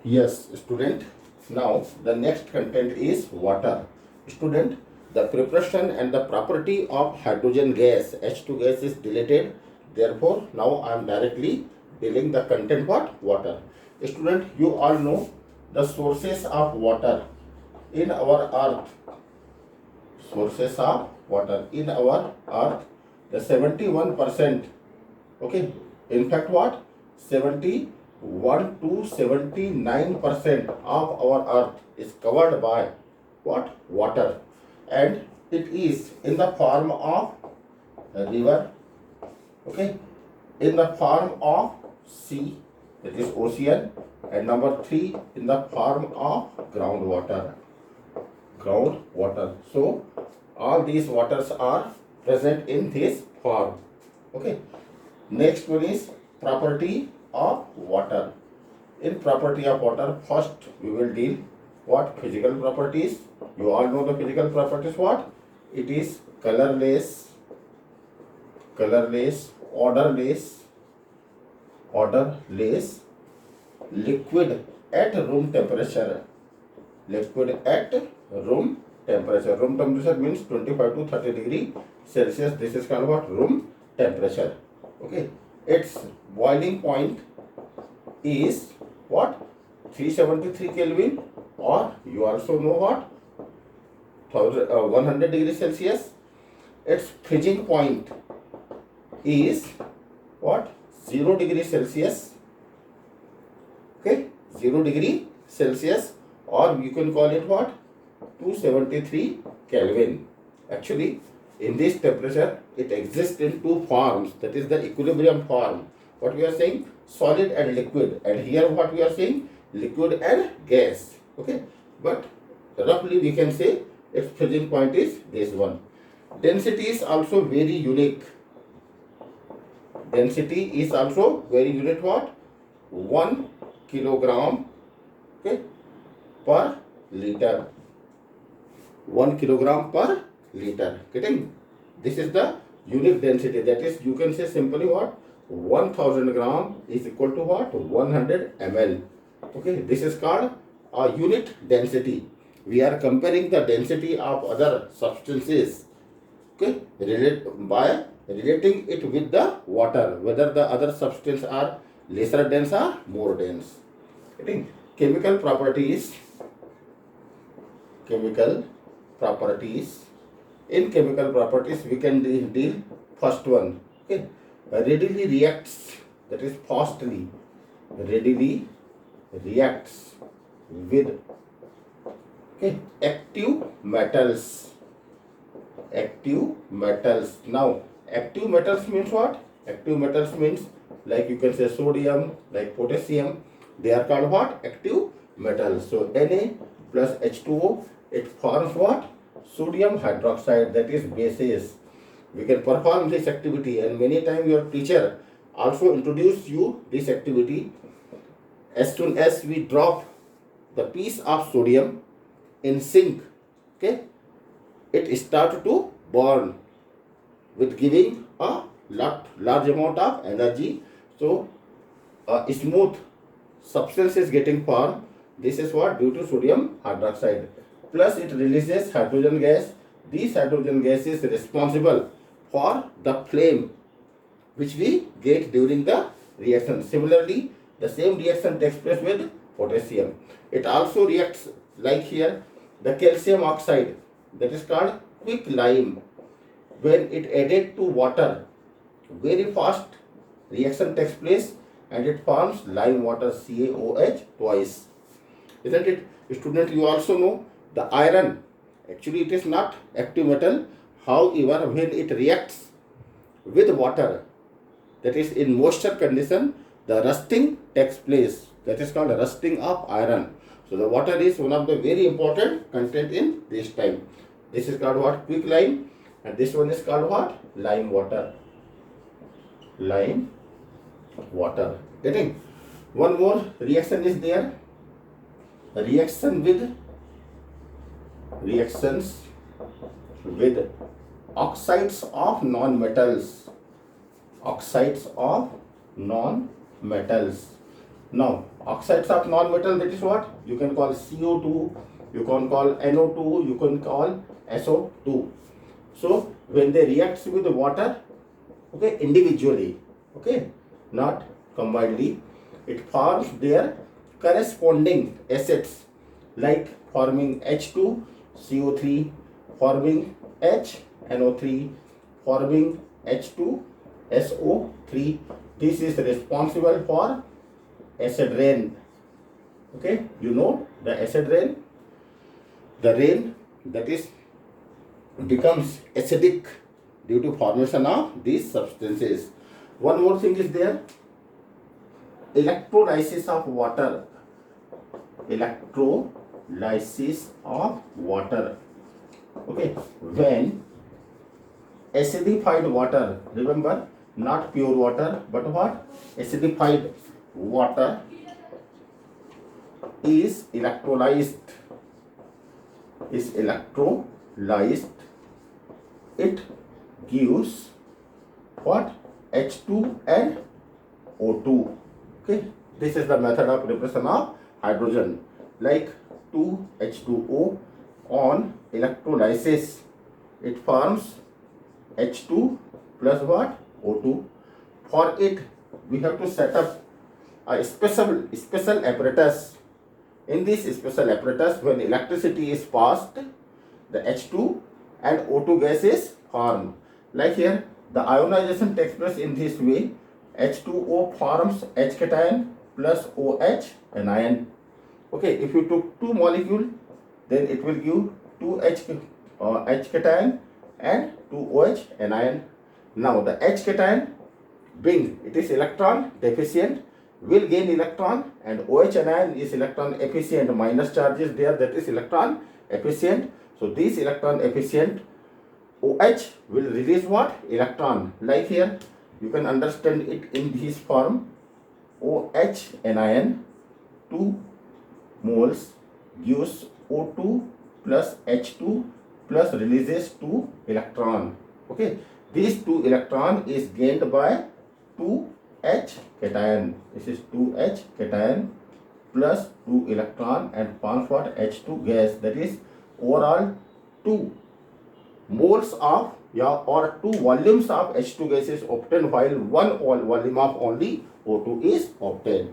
Yes, student. Now the next content is water. Student, the preparation and the property of hydrogen gas, H2 gas is deleted. Therefore, now I am directly dealing the content what? Water. Student, you all know the sources of water in our earth. Sources of water in our earth. The 71%. Okay. In fact, what? 71 to 79% of our earth is covered by what? Water. And it is in the form of a river, okay, in the form of sea, that is ocean, and number 3 in the form of groundwater. So all these waters are present in this form. Okay. Next one is property of water. In property of water, first we will deal what? Physical properties. You all know the physical properties what? It is colorless, odorless, liquid at room temperature. Liquid at room temperature. Room temperature means 25 to 30 degree Celsius. This is called what? Room temperature. Okay. Its boiling point is what? 373 Kelvin, or you also know what? 100 degrees Celsius. Its freezing point is what? 0 degree Celsius. Okay, 0 degree Celsius, or you can call it what? 273 Kelvin. Actually, in this temperature, it exists in two forms. That is the equilibrium form. What we are saying? Solid and liquid. And here what we are saying? Liquid and gas. Okay. But roughly we can say its freezing point is this one. Density is also very unique. Density is also very unique what? 1 kilogram, okay, per liter. 1 kilogram per liter. Getting? This is the unique density. That is, you can say simply what? 1000 gram is equal to what? 100 ml. Okay, this is called a unit density. We are comparing the density of other substances, okay, by relating it with the water, whether the other substances are lesser dense or more dense. Getting? Chemical properties. In chemical properties, we can deal first one. Okay, readily reacts. That is fastly. Readily reacts with, okay, active metals. Now, active metals means what? Active metals means like you can say sodium, like potassium. They are called what? Active metals. So Na plus H2O, it forms what? Sodium hydroxide, that is bases. We can perform this activity, and many times your teacher also introduce you this activity. As soon as we drop the piece of sodium in sink, okay, it starts to burn with giving a large amount of energy. So a smooth substance is getting formed. This is what? Due to sodium hydroxide. Plus it releases hydrogen gas. This hydrogen gas is responsible for the flame which we get during the reaction. Similarly, the same reaction takes place with potassium. It also reacts like here, the calcium oxide, that is called quicklime. When it added to water, very fast reaction takes place and it forms lime water, CaOH twice. Isn't it? Student, you also know the iron. Actually, it is not active metal. However, when it reacts with water, that is in moisture condition, the rusting takes place. That is called rusting of iron. So the water is one of the very important content in this time. This is called what? Quicklime, and this one is called what? Lime water. Getting? One more reaction is there. Reactions with oxides of non-metals. Now, Oxides of non-metal, that is what? You can call CO2, you can call NO2, you can call SO2. So when they react with the water, okay, individually, okay, not combinedly, it forms their corresponding acids, like forming H2, CO3, forming HNO3, forming H2, SO3. This is responsible for acid rain. Okay, you know the acid rain, the rain that is becomes acidic due to formation of these substances. One more thing is there, electrolysis of water. Electrolysis of water. Okay, when acidified water, remember, not pure water, but what? Acidified water is electrolyzed, it gives what? H2 and O2. Okay, this is the method of preparation of hydrogen. Like 2H2O, on electrolysis, it forms H2 plus what? O2. For it, we have to set up a special apparatus. In this special apparatus, when electricity is passed, the H2 and O2 gas is formed. Like here, the ionization takes place in this way. H2O forms H cation plus OH anion. Okay, if you took two molecules, then it will give 2H H cation and 2OH anion. Now the H cation, being it is electron deficient, will gain electron, and OH anion is electron efficient. Minus charge is there, that is electron efficient. So this electron efficient OH will release what? Electron. Like here, you can understand it in this form. OH anion 2 moles gives O2 plus H2 plus releases 2 electron. Okay, these 2 electron is gained by 2H cation. This is 2H cation plus 2 electron and forms what? H2 gas. That is overall 2 moles of or 2 volumes of H2 gas is obtained, while 1 volume of only O2 is obtained.